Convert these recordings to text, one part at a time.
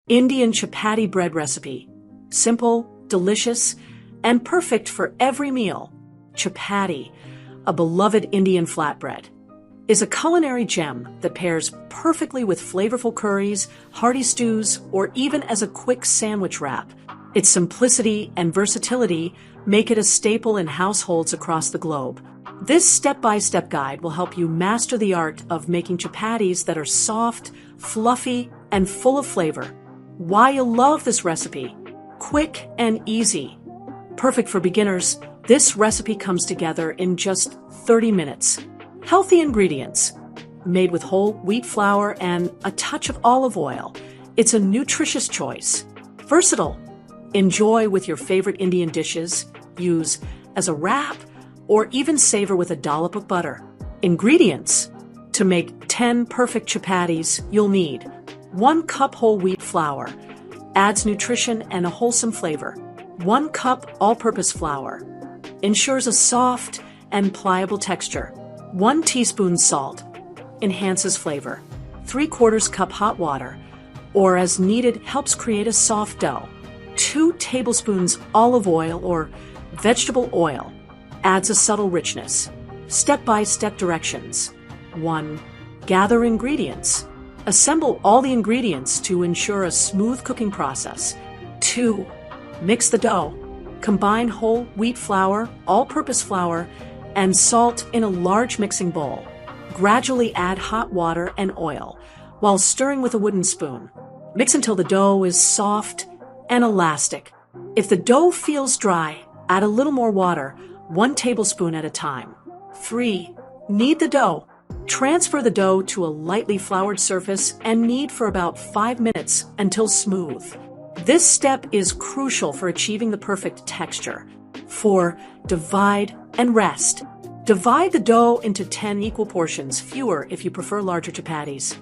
Indian chapati bread recipe. Simple, delicious, and perfect for every meal. Chapati, a beloved Indian flatbread, is a culinary gem that pairs perfectly with flavorful curries, hearty stews, or even as a quick sandwich wrap. Its simplicity and versatility make it a staple in households across the globe. This step-by-step guide will help you master the art of making chapatis that are soft, fluffy, and full of flavor. Why you'll love this recipe. Quick and easy. Perfect for beginners, this recipe comes together in just 30 minutes. Healthy ingredients. Made with whole wheat flour and a touch of olive oil, it's a nutritious choice. Versatile. Enjoy with your favorite Indian dishes, use as a wrap, or even savor with a dollop of butter. Ingredients. To make 10 perfect chapatis, you'll need 1 cup whole wheat flour, adds nutrition and a wholesome flavor. 1 cup all-purpose flour, ensures a soft and pliable texture. 1 teaspoon salt, enhances flavor. 3/4 cup hot water, or as needed, helps create a soft dough. 2 tablespoons olive oil or vegetable oil, adds a subtle richness. Step-by-step directions. 1. Gather ingredients. Assemble all the ingredients to ensure a smooth cooking process. 2. Mix the dough. Combine whole wheat flour, all-purpose flour, and salt in a large mixing bowl. Gradually add hot water and oil while stirring with a wooden spoon. Mix until the dough is soft and elastic. If the dough feels dry, add a little more water, 1 tablespoon at a time. 3. Knead the dough. Transfer the dough to a lightly floured surface and knead for about 5 minutes until smooth. This step is crucial for achieving the perfect texture. 4. Divide and rest. Divide the dough into 10 equal portions, fewer if you prefer larger chapatis.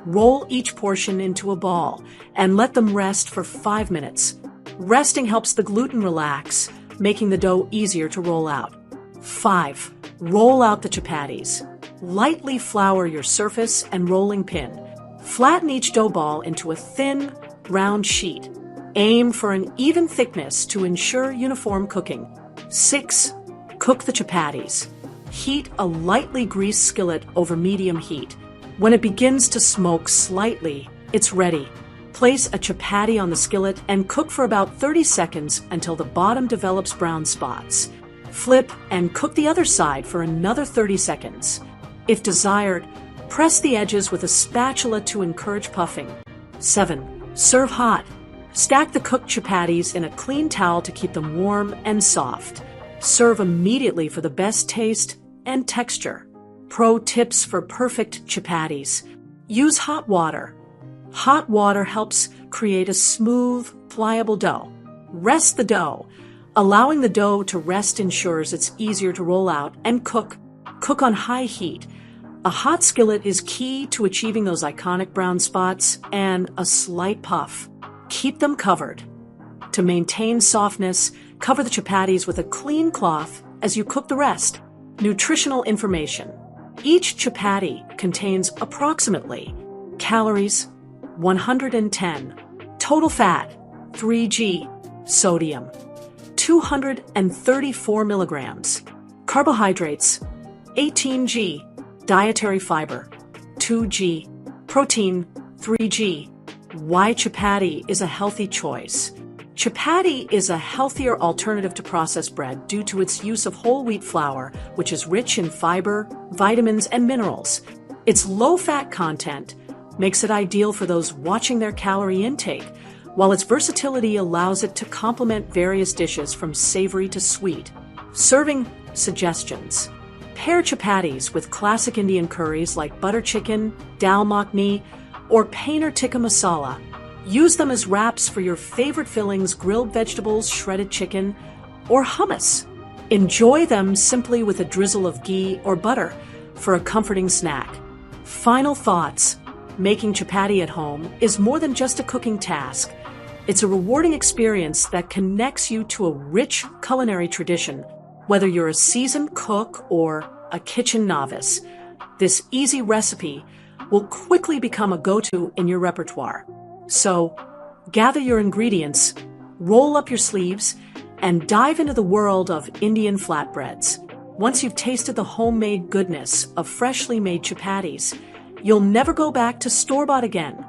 Roll each portion into a ball and let them rest for 5 minutes. Resting helps the gluten relax, making the dough easier to roll out. 5. Roll out the chapatis. Lightly flour your surface and rolling pin. Flatten each dough ball into a thin, round sheet. Aim for an even thickness to ensure uniform cooking. 6. Cook the chapatis. Heat a lightly greased skillet over medium heat. When it begins to smoke slightly, it's ready. Place a chapati on the skillet and cook for about 30 seconds until the bottom develops brown spots. Flip and cook the other side for another 30 seconds. If desired, press the edges with a spatula to encourage puffing. 7. Serve hot. Stack the cooked chapatis in a clean towel to keep them warm and soft. Serve immediately for the best taste and texture. Pro tips for perfect chapatis. Use hot water. Hot water helps create a smooth, pliable dough. Rest the dough. Allowing the dough to rest ensures it's easier to roll out and cook. Cook on high heat. A hot skillet is key to achieving those iconic brown spots and a slight puff. Keep them covered. To maintain softness, cover the chapatis with a clean cloth as you cook the rest. Nutritional information. Each chapati contains approximately calories 110, total fat 3g, sodium 234 milligrams, carbohydrates 18g, dietary fiber 2g, protein 3g. Why chapati is a healthy choice? Chapati is a healthier alternative to processed bread due to its use of whole wheat flour, which is rich in fiber, vitamins, and minerals. Its low-fat content makes it ideal for those watching their calorie intake, while its versatility allows it to complement various dishes from savory to sweet. Serving suggestions. Pair chapatis with classic Indian curries like butter chicken, dal makhani, or paneer tikka masala. Use them as wraps for your favorite fillings, grilled vegetables, shredded chicken, or hummus. Enjoy them simply with a drizzle of ghee or butter for a comforting snack. Final thoughts. Making chapati at home is more than just a cooking task. It's a rewarding experience that connects you to a rich culinary tradition, whether you're a seasoned cook or a kitchen novice. This easy recipe will quickly become a go-to in your repertoire. So, Gather your ingredients, roll up your sleeves, and dive into the world of Indian flatbreads. Once you've tasted the homemade goodness of freshly made chapatis, you'll never go back to store-bought again.